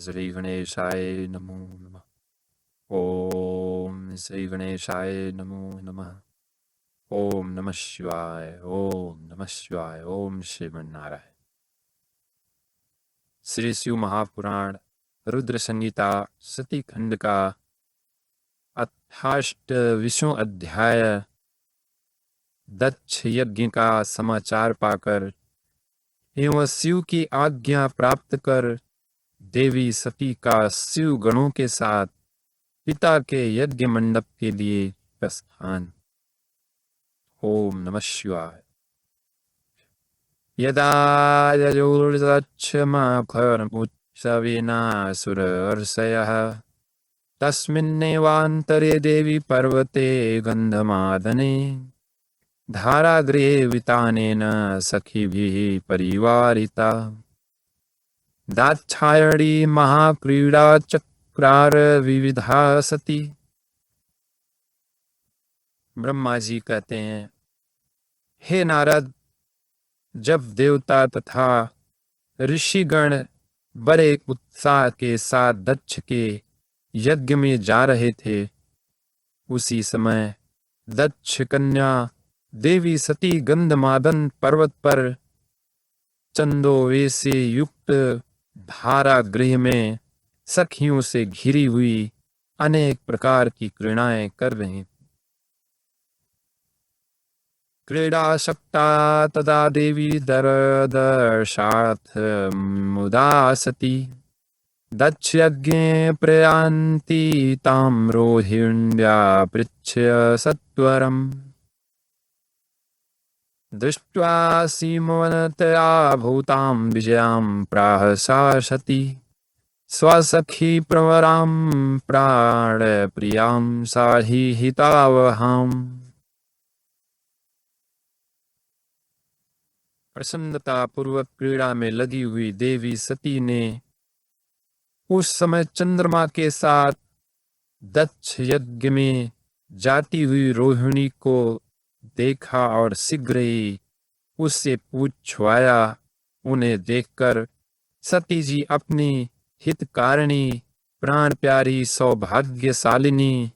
श्री गणेशाय नमो नमः। ओम श्री गणेशाय नमो नमः। ओम नमः शिवाय। ओम नमः शिवाय। ओम श्रीमन्नारायण। श्री शिव महापुराण रुद्र संहिता सती खंड का 28वां अध्याय। दक्ष यज्ञ का समाचार पाकर एवं शिव की आज्ञा प्राप्त कर देवी सती का शिव गणों के साथ पिता के यज्ञ मंडप के लिए प्रस्थान। ओम नमः शिवाय। यदा यजुर्दक्षमाखरमुत्सविनासुरर्षयः तस्मिन्नेवान्तरे देवी पर्वते गन्धमादने धारागृहे वितानेन सखिभिः परिवारिता। दाक्षायणी महाक्रीड़ा चक्रार विविधा सती। ब्रह्मा जी कहते हैं, हे नारद, जब देवता तथा ऋषिगण बड़े उत्साह के साथ दक्ष के यज्ञ में जा रहे थे, उसी समय दक्ष कन्या देवी सती गंधमादन पर्वत पर चंदोवे से युक्त धारा गृह में सखियों से घिरी हुई अनेक प्रकार की क्रीड़ाएं कर रही। क्रीडाशक्ता तदा देवी दर्शार्थ मुदा सती दक्ष यज्ञे प्रयान्ति तां रोहिण्या पृच्छ्य सत्वरम्। दृष्ट्वा सीमवनतया भूतां विजयां प्राह सा सती स्वसखी प्रवरां प्राणप्रियां साहि हितावहाम्। प्रसन्नता पूर्वक क्रीड़ा में लगी हुई देवी सती ने उस समय चंद्रमा के साथ दक्ष यज्ञ में जाती हुई रोहिणी को देखा और शीघ्र ही उससे पूछ छुआया। उन्हें देखकर सती जी अपनी हितकारिणी, प्राण प्यारी, सौभाग्यशालिनी,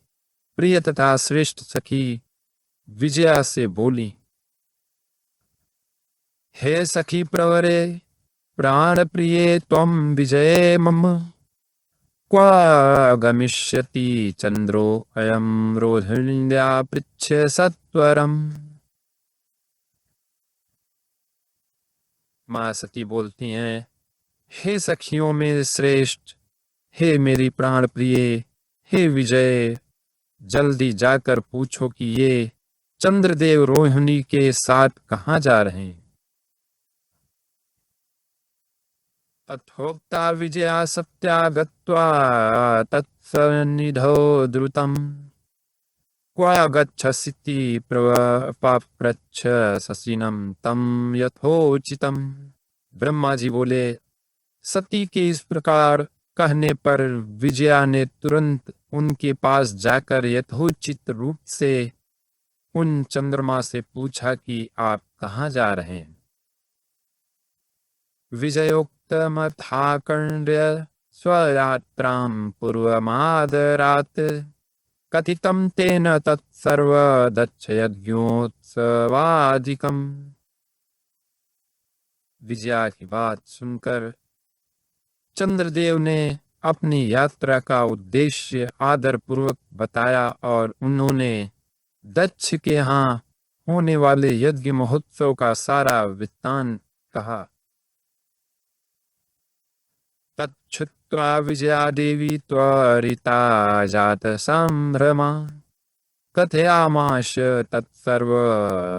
प्रिय तथा श्रेष्ठ सखी विजया से बोली, हे सखी प्रवरे प्राण प्रिये त्वं विजये मम क्व गमिष्यति चंद्रो अयं रोहिण्या पृच्छ सत्वरम्। मां सती बोलती हैं, हे सखियों में श्रेष्ठ, हे मेरी प्राण प्रिय, हे विजय, जल्दी जाकर पूछो कि ये चंद्रदेव रोहिणी के साथ कहाँ जा रहे हैं। अथोक्ता विजया सत्या गत्वा तत्सन्निधौ द्रुतम् क्व गच्छसीति पप्रच्छ ससीनं तं यथोचितम्। ब्रह्मा जी बोले, सती के इस प्रकार कहने पर विजया ने तुरंत उनके पास जाकर यथोचित रूप से उन चंद्रमा से पूछा कि आप कहाँ जा रहे हैं। विजयोक्तमथाकण्ड्य स्वयात्रां पूर्वमादरात् कथितं तेन तत्सर्व दक्षयज्ञोत्सवादिकम्। विजया की बात सुनकर चंद्रदेव ने अपनी यात्रा का उद्देश्य आदर पूर्वक बताया और उन्होंने दक्ष के यहाँ होने वाले यज्ञ महोत्सव का सारा वृत्तांत कहा। तच्छ्रुत्वा विजया देवी त्वरिता जात संभ्रमा कथयामास तत्सर्व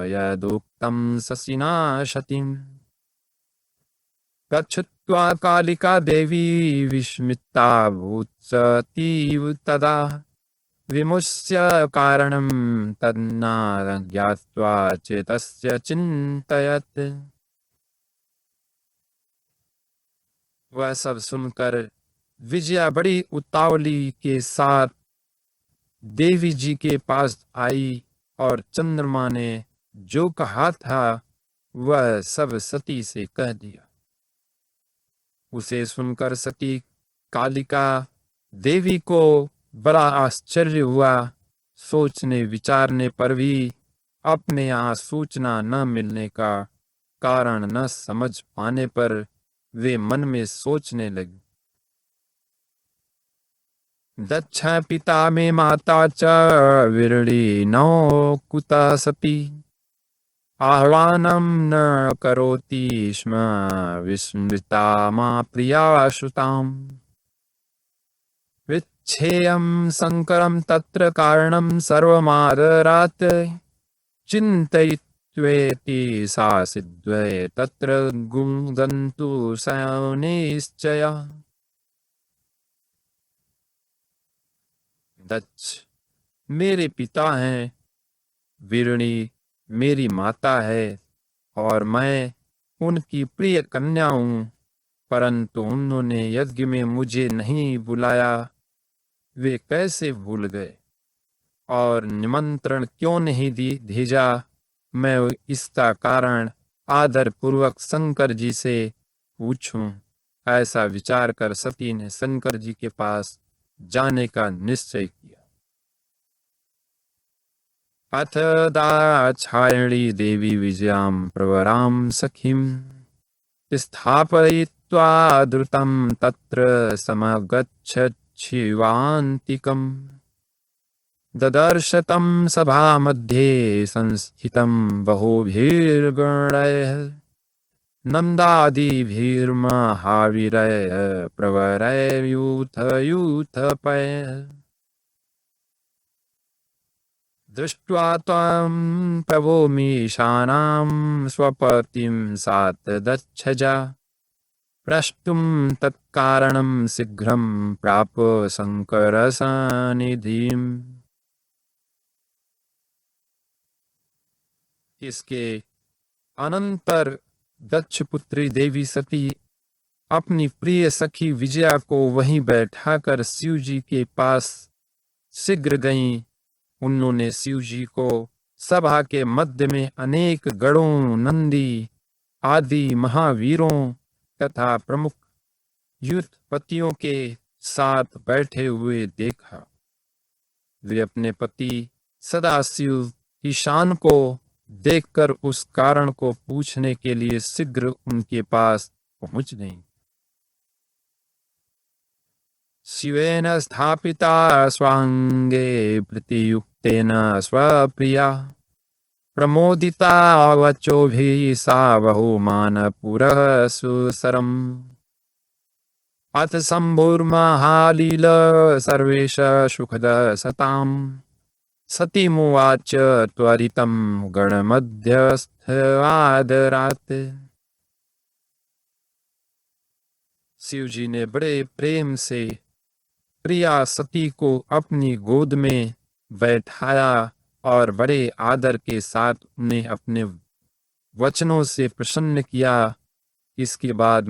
यदुक्तं ससिना सतीम्। तच्छ्रुत्वा कालिका देवी विस्मिता भूत्सतीव तदा विमुष्य कारणं तन्ना ज्ञात्वा चेतस्य चिन्तयत्। वह सब सुनकर विजया बड़ी उतावली के साथ देवी जी के पास आई और चंद्रमा ने जो कहा था वह सब सती से कह दिया। उसे सुनकर सती कालिका देवी को बड़ा आश्चर्य हुआ। सोचने विचारने पर भी अपने यहाँ सूचना न मिलने का कारण न समझ पाने पर वे मन में सोचने लगी, दक्ष पिता में माता च विरणी नो कुता सती आह्वानं न करोति स्म विस्मृता मा प्रिया श्रुताम् विच्छेयं संकरं तत्र कारणं सर्वमादरात् चिन्तयित्वेति सा सिद्ध्वे तत्र गुंदन्तु सनिश्चय। दक्ष मेरे पिता हैं, वीरणी मेरी माता है और मैं उनकी प्रिय कन्या हूँ, परंतु उन्होंने यज्ञ में मुझे नहीं बुलाया। वे कैसे भूल गए और निमंत्रण क्यों नहीं भेजा? मैं इसका कारण आदर पूर्वक शंकर जी से पूछूं। ऐसा विचार कर सती ने शंकर जी के पास जाने का निश्चय किया। अथ दाक्षायणी देवी विजयां प्रवरां सखीं स्थापयित्वा द्रुतं तत्र समगच्छत् शिवान्तिकम् ददर्श तं सभामध्ये संस्थितं बहुभिर्गणैः नन्दादिभिर्महावीरैः प्रवरैर्यूथयूथपैः दृष्ट्वा त्वां प्रभो मीशानां स्वपतिं सात् दच्छजा प्रष्टुं तत्कारणं शीघ्रं प्राप शंकरसानिधिम्। इसके अनंतर दक्ष पुत्री देवी सती अपनी प्रिय सखी विजया को वहीं बैठाकर शिव जी के पास शीघ्र गईं। उन्होंने शिव जी को सभा के मध्य में अनेक गणों, नंदी आदि महावीरों तथा प्रमुख युद्धपतियों के साथ बैठे हुए देखा। वे अपने पति सदाशिव ईशान को देखकर उस कारण को पूछने के लिए शीघ्र उनके पास पहुंच गई। शिवेन स्थापिता स्वांगे प्रतियुक्तेन स्वप्रिया प्रमोदिता वचोभिः सा बहुमानपुरः सुसरम् अथ शम्भुर्महालील सर्वेश सुखद सताम् सतीमुवाच त्वरितं गणमध्यस्थादरात्। शिव जी ने बड़े प्रेम से प्रिया सती को अपनी गोद में बैठाया और बड़े आदर के साथ उन्हें अपने वचनों से प्रसन्न किया। इसके बाद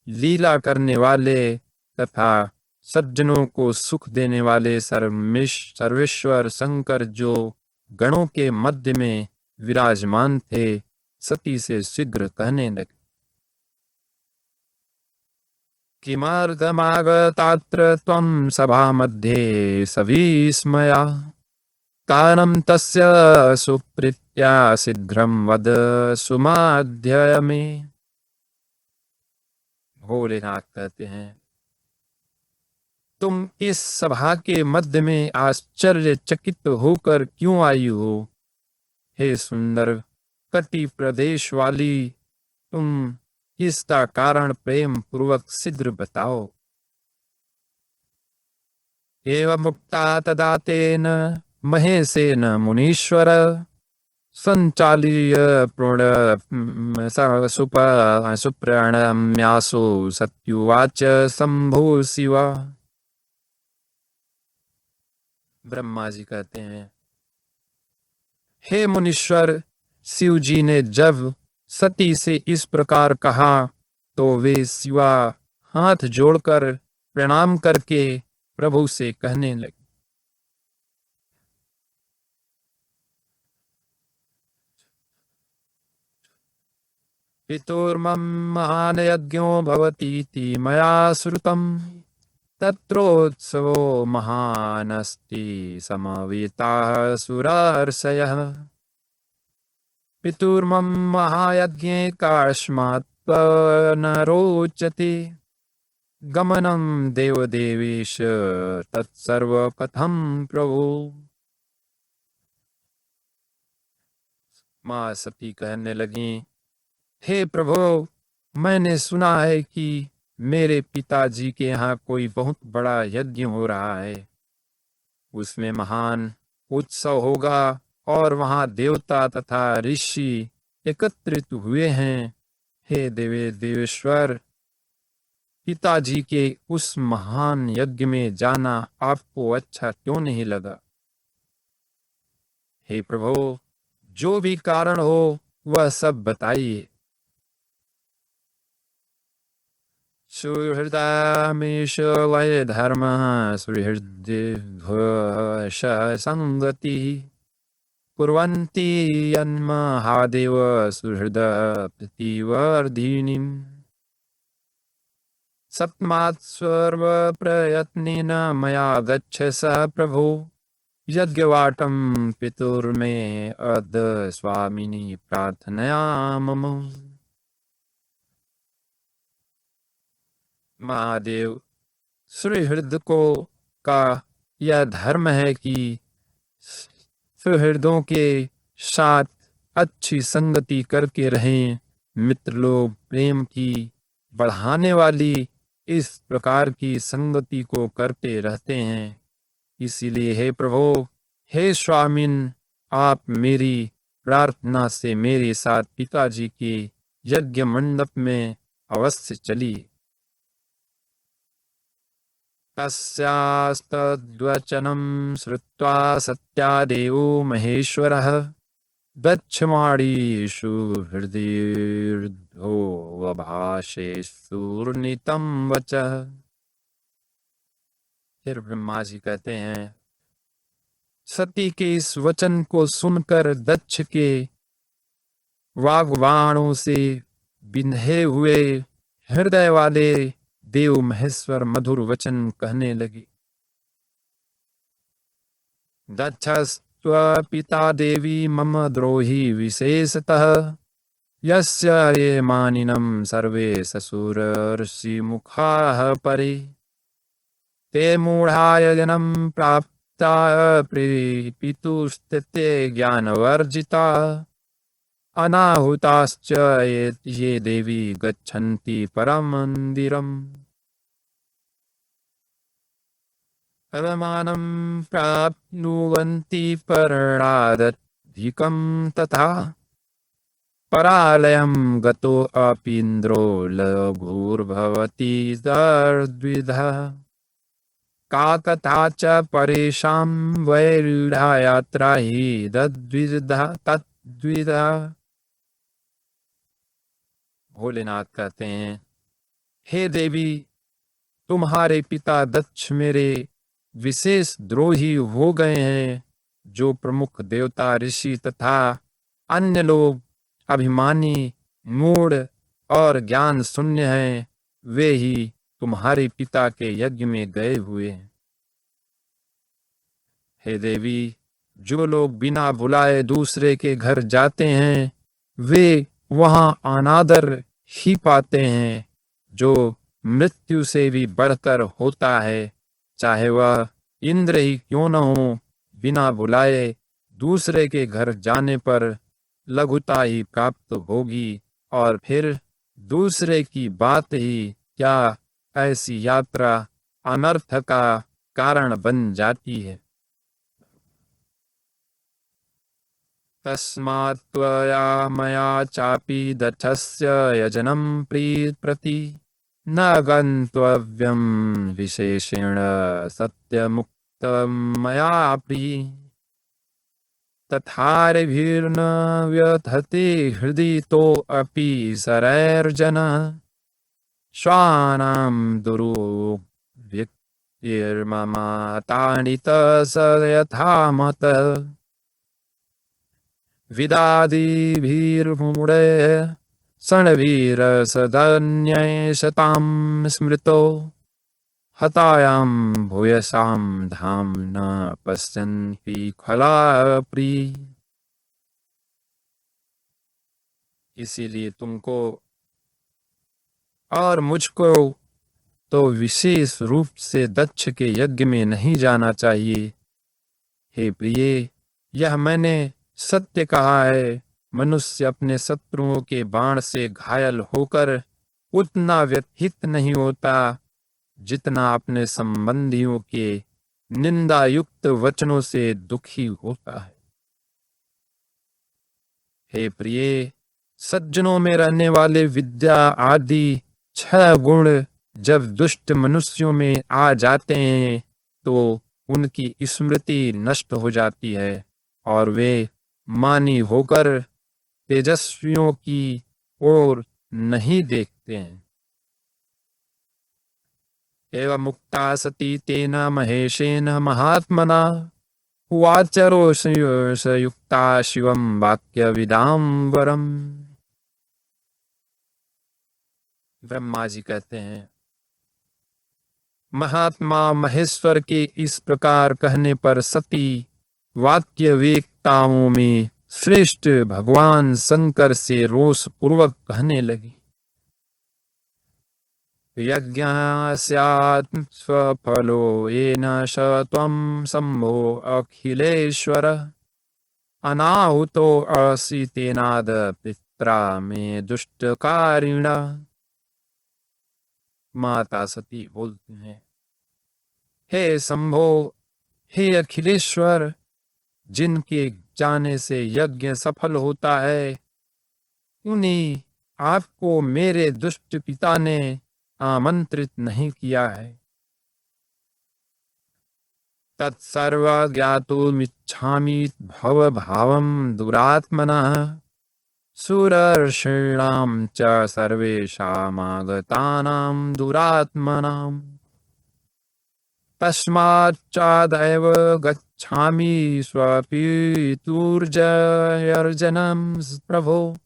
लीला करने वाले तथा सज्जनों को सुख देने वाले सर्वेश्वर शंकर जो गणों के मध्य में विराजमान थे, सती से शीघ्र कहने लगे, किमर्थमागतात्र त्वं सभामध्ये सविस्मया कारणं तस्य सुप्रीत्या शीघ्रं वद सुमाध्य मे। भोलेनाथ कहते हैं, तुम इस सभा के मध्य में आश्चर्यचकित होकर क्यों आई हो? हे सुंदर कटि प्रदेश वाली, तुम इसका कारण प्रेम पूर्वक शीघ्र बताओ। एवं मुक्ता तदा तेन महेशेन मुनीश्वर संचालीय सुप्रणम्यासो सत्युवाच शंभो शिवा। ब्रह्मा जी कहते हैं, हे मुनीश्वर, शिव जी ने जब सती से इस प्रकार कहा तो वे शिवा हाथ जोड़कर प्रणाम करके प्रभु से कहने लगे, पितुर्मम महान यज्ञो भवतीति मया श्रुतम् तत्रोत्सवो महानस्ति समवेताः सुरार्षयः पितुर्मम महायज्ञे काश्मात् न रोचते गमनं देवदेवेश तत्सर्वकथं प्रभो। माँ सती कहने लगी, हे प्रभु, मैंने सुना है कि मेरे पिताजी के यहाँ कोई बहुत बड़ा यज्ञ हो रहा है, उसमें महान उत्सव होगा और वहां देवता तथा ऋषि एकत्रित हुए हैं। हे देवेश्वर, पिताजी के उस महान यज्ञ में जाना आपको अच्छा क्यों नहीं लगा? हे प्रभु, जो भी कारण हो वह सब बताइए। सुहृदामीश लय धर्म सुहृद संगति कुर्वन्ति यन्महादेव सुहृद प्रतिवर्धिनीम् सप्तमात् सर्व प्रयत्नेन मया गच्छ स प्रभो यज्ञवाटं पितुर्मे अद्य स्वामिनी प्रार्थनया मम। महादेव सुहृद को का यह धर्म है कि सुहृदों के साथ अच्छी संगति करके रहें। मित्र लोग प्रेम की बढ़ाने वाली इस प्रकार की संगति को करते रहते हैं। इसीलिए हे प्रभु, हे स्वामिन, आप मेरी प्रार्थना से मेरे साथ पिताजी के यज्ञ मंडप में अवश्य चलिए। तस्यास्तद्वचनं श्रुत्वा सत्यादेवो महेश्वरः गच्छमाणीषु हृदयो वभाषे सुरनितं वचः। फिर ब्रह्मा जी कहते हैं, सती के इस वचन को सुनकर दक्ष के वाग्बाणों से बिंधे हुए हृदय वाले देव महेश्वर मधुर वचन कहने लगे। दक्षस्त्व पिता देवी मम द्रोही विशेषतः यस्य ये मानिनं सर्वे ससुर ऋषि मुखाः परे ते मूढ़ाय जन्म प्राप्ता पितुस्ते ज्ञानवर्जिता अनाहुताश्च ये देवी गच्छन्ति परम मंदिरम् परमानं प्राप्नुवन्ति परणादधिकं तथा परालयं गतो अपीन्द्रो लघुर्भवति द्विधा का तथा च परेषां वैरूढ़ा यात्रा हि तद्विधा। भोलेनाथ कहते हैं, हे देवी, तुम्हारे पिता दक्ष मेरे विशेष द्रोही हो गए हैं। जो प्रमुख देवता ऋषि तथा अन्य लोग अभिमानी मूढ़ और ज्ञान शून्य हैं, वे ही तुम्हारे पिता के यज्ञ में गए हुए हैं। हे देवी, जो लोग बिना बुलाए दूसरे के घर जाते हैं वे वहां अनादर ही पाते हैं, जो मृत्यु से भी बढ़कर होता है। चाहे वह इंद्र ही क्यों न हो, बिना बुलाए दूसरे के घर जाने पर लघुता ही प्राप्त होगी। और फिर दूसरे की बात ही क्या, ऐसी यात्रा अनर्थ का कारण बन जाती है। तस्मात् त्वया मया चापि दक्षस्य यजनं प्रति न गन्तव्यं विशेषेण सत्यमुक्तं मयापि तथार्भिर्न व्यथते हृदि तोऽपि सरैर्जन श्वानां दुर्व्यक्तिर्ममातानित स यथा मत विदादिभिर्मुडे षण्भिरसदन्यशतां स्मृतो हतायां भूयसां धाम न पश्यन्ति खलाप्री। इसीलिए तुमको और मुझको तो विशेष रूप से दक्ष के यज्ञ में नहीं जाना चाहिए। हे प्रिय, यह मैंने सत्य कहा है। मनुष्य अपने शत्रुओं के बाण से घायल होकर उतना व्यथित नहीं होता जितना अपने संबंधियों के निंदा युक्त वचनों से दुखी होता है। हे प्रिय, सज्जनों में रहने वाले विद्या आदि 6 गुण जब दुष्ट मनुष्यों में आ जाते हैं तो उनकी स्मृति नष्ट हो जाती है और वे मानी होकर तेजस्वियों की ओर नहीं देखते हैं। एवं मुक्ता सती तेन महेशेन महात्मना वाचरो युक्ता शिवम वाक्य विदाम्बरम। ब्रह्मा जी कहते हैं, महात्मा महेश्वर के इस प्रकार कहने पर सती वाक्य वेक्ताओं में श्रेष्ठ भगवान शंकर से रोष पूर्वक कहने लगी, यज्ञस्यात् स्वफलो येन स त्वं शंभो अखिलेश्वर अनाहुतो असि तेनाद पित्रा में दुष्टकारिणा। माता सती बोलती हैं, हे शंभो, हे अखिलेश्वर, जिनके जाने से यज्ञ सफल होता है, उन्हीं आपको मेरे दुष्ट पिता ने आमंत्रित नहीं किया है। तत्सर्व ज्ञातुमिच्छामि भवभावं दुरात्मनः सुरर्षीणां च सर्वेषामागतानां दुरात्मनाम्। तस्माच्चादैव गच्छामि स्वपितुर्जयर्जनं प्रभो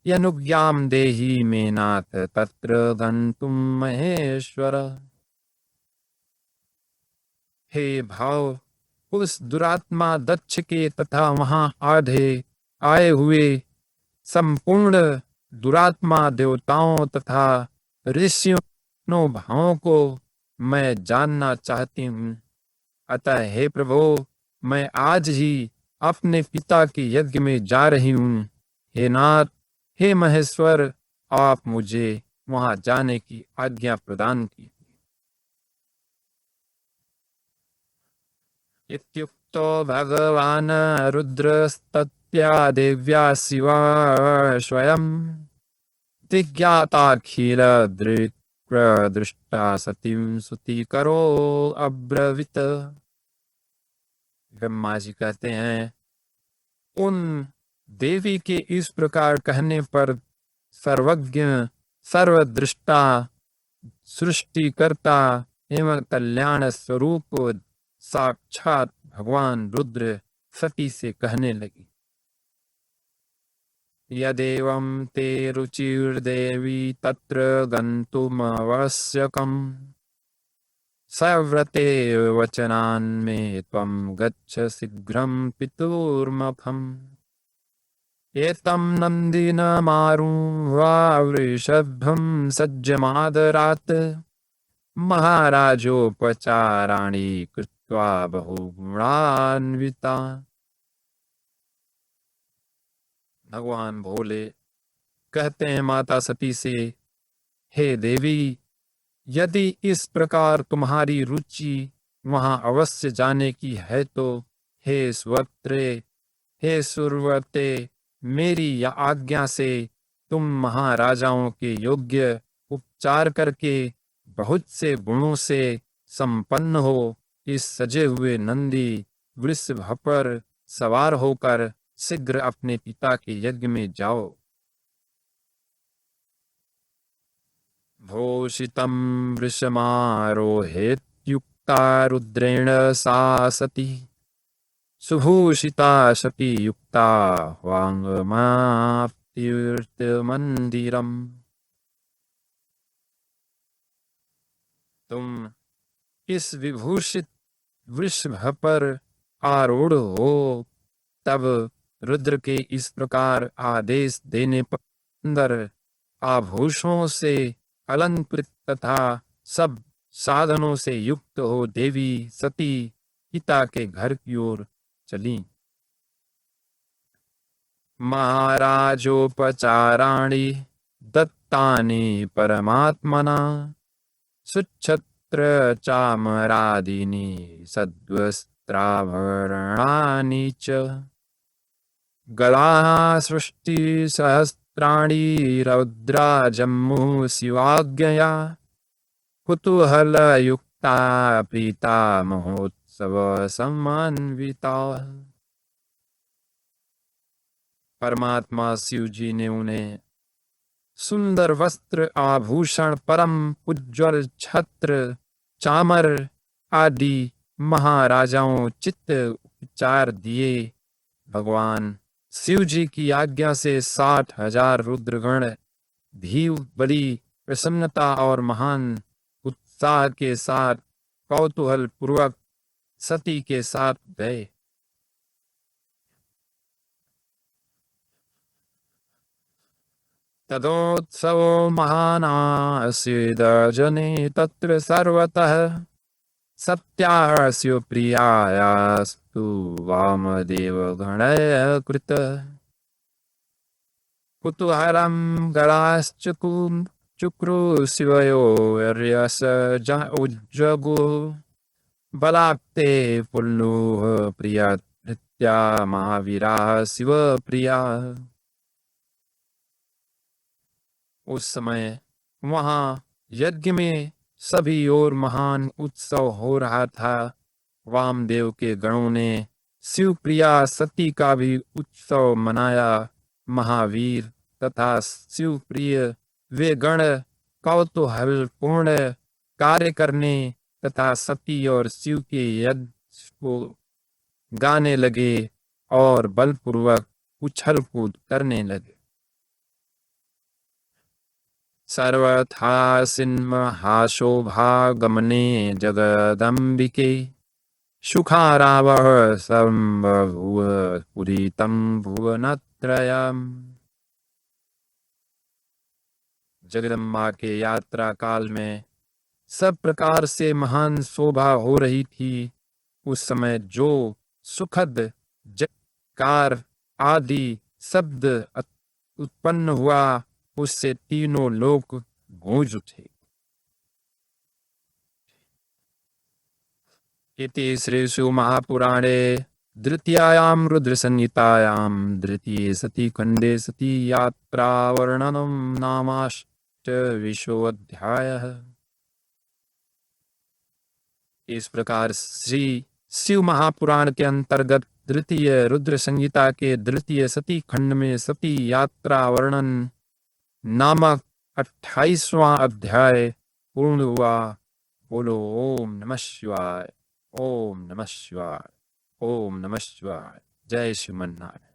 यनुज्ञां देहि मे नाथ तत्र गन्तुं महेश्वर। हे भाव, उस दुरात्मा दक्ष के तथा वहां आए हुए संपूर्ण दुरात्मा देवताओं तथा ऋषियों भावों को मैं जानना चाहती हूँ। अतः हे प्रभु, मैं आज ही अपने पिता के यज्ञ में जा रही हूँ। हे नाथ, हे महेश्वर, आप मुझे वहां जाने की आज्ञा प्रदान की। इत्युक्तो भगवान् रुद्रस्तत्या देव्या शिवा स्वयं दिज्ञाताखिल दृष्टा सतीं सुतिकरो अब्रवीत। ब्रह्मा जी कहते हैं, उन देवी के इस प्रकार कहने पर सर्वज्ञ, सर्वदृष्टा, सृष्टिकर्ता एवं कल्याण स्वरूप साक्षात भगवान रुद्र सती से कहने लगी, यदेवं ते रुचिर्देवी तत्र गन्तुमवश्यकम् सव्रते वचनान्मे त्वं गच्छ शीघ्रं पितुर्मखम्। एतं नन्दिनमारुं वा वृषभं सज्जमादरात् महाराजोपचाराणि कृत्वा बहुगुणान्विता। भगवान भोले कहते हैं माता सती से, हे देवी, यदि इस प्रकार तुम्हारी रुचि वहां अवश्य जाने की है तो हे स्वत्रे, हे सुरवते, मेरी या आज्ञा से तुम महाराजाओं के योग्य उपचार करके बहुत से गुणों से संपन्न हो इस सजे हुए नंदी वृषभ पर सवार होकर शीघ्र अपने पिता के यज्ञ में जाओ। भूषितं वृषमारोहेत्युक्ता रुद्रेण सा सती सुभूषिता सती युक्ता वाङ्गमाप्तिर्मन्दिरम्। तुम इस विभूषित वृषभ पर आरूढ़ हो, तब रुद्र के इस प्रकार आदेश देने पर सुंदर आभूषणों से अलंकृत तथा सब साधनों से युक्त हो देवी सती पिता के घर की ओर चली। महाराजोपचाराणि दत्तानि परमात्मना सुच्छत्र चामरादीनि सद्वस्त्राभरणानि च गलाः सृष्टिसहस्राणि रौद्रा जम्मु शिवाज्ञया कुतूहलयुक्ता प्रीता महोत्सव सम्मान्विता। परमात्मा शिव जी ने उन्हें सुंदर वस्त्र आभूषण परम उज्ज्वल छत्र चामर आदि महाराजाओं चित्त उपचार दिए। भगवान शिव जी की आज्ञा से 60,000 रुद्रगण भी बड़ी प्रसन्नता और महान उत्साह के साथ कौतूहल पूर्वक सती के साथ गए। तदोत्सवो महानासीदर्जने तत्र सर्वतः सत्यास्य प्रियायास्तु वामदेवगणैः कृत कुतूहलं गणाश्चक्रुः शिवयो अर्यस उज्जगुः बलाप्ते पुल्लुः प्रिया महावीराः शिवप्रिया। उस समय वहां यज्ञ में सभी ओर महान उत्सव हो रहा था। वामदेव के गणों ने शिवप्रिया सती का भी उत्सव मनाया। महावीर तथा शिवप्रिय वे गण कौतूहलपूर्ण कार्य करने तथा सती और शिव के यज्ञ को गाने लगे और बलपूर्वक उछल कूद करने लगे। सर्वथा सिन्महाशोभागमने जगदम्बिके सुखारावः संबभूव पुरीतं भुवनत्रयम्। जगदम्बा के यात्रा काल में सब प्रकार से महान शोभा हो रही थी। उस समय जो सुखद जयकार आदि शब्द उत्पन्न हुआ, उससे तीनों लोक गूंज उठे। इति श्री शिव महापुराणे द्वितीयायां रुद्र संहितायां द्वितीये सती खंडे सती यात्रा वर्णनम नामाष्टविंशोऽध्यायः। इस प्रकार श्री शिव महापुराण के अंतर्गत द्वितीय रुद्र संहिता के द्वितीय सती खंड में सती यात्रा वर्णन नामक 28वां अध्याय पूर्ण हुआ। बोलो ओम नमः शिवाय, ओम नमः शिवाय, ओम नमः शिवाय। जय श्रीमन्नारायण।